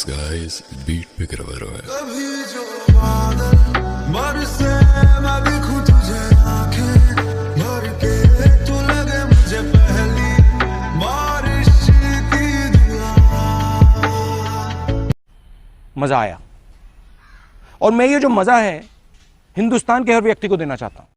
guys beat पे करवा रहा है। कभी जो बादल बरसे मैं देखूं तुझे आंखें भर के, तू लगे मुझे पहली बारिश की दुआ। मजा आया, और मैं ये जो मजा है हिंदुस्तान के हर व्यक्ति को देना चाहता हूं।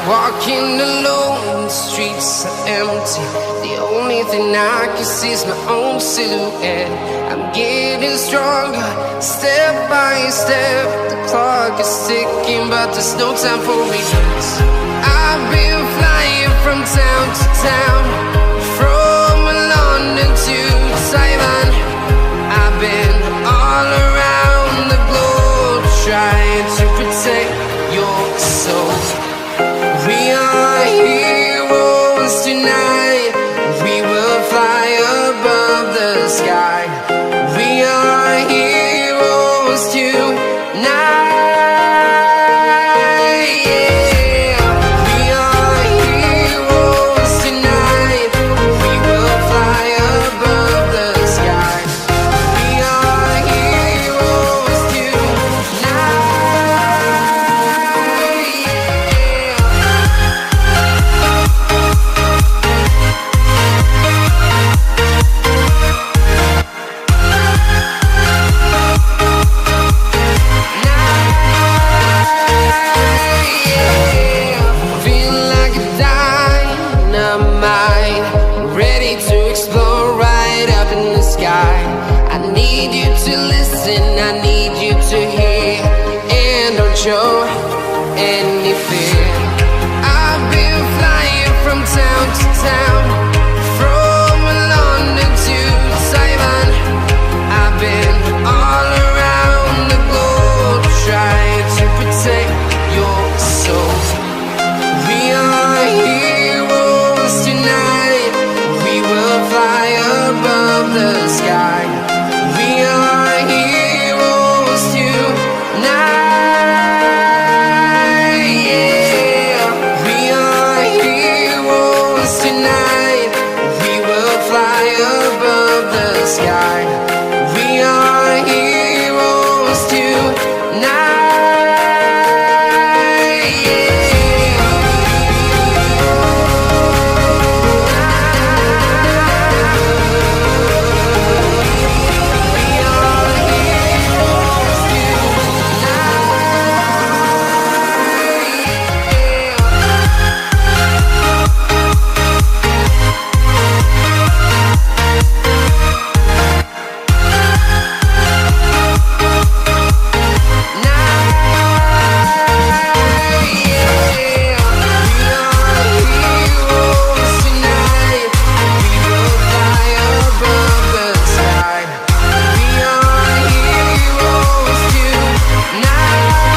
Walking alone, the streets are empty. The only thing I can see is my own silhouette. I'm getting stronger, step by step. The clock is ticking, but there's no time for regrets. I've been flying from town to town, from London to Taiwan. I've been all around the globe, trying to protect your soul. We are heroes tonight. We will fly above the sky. We are heroes tonight. show any fear. I've been flying from town to town.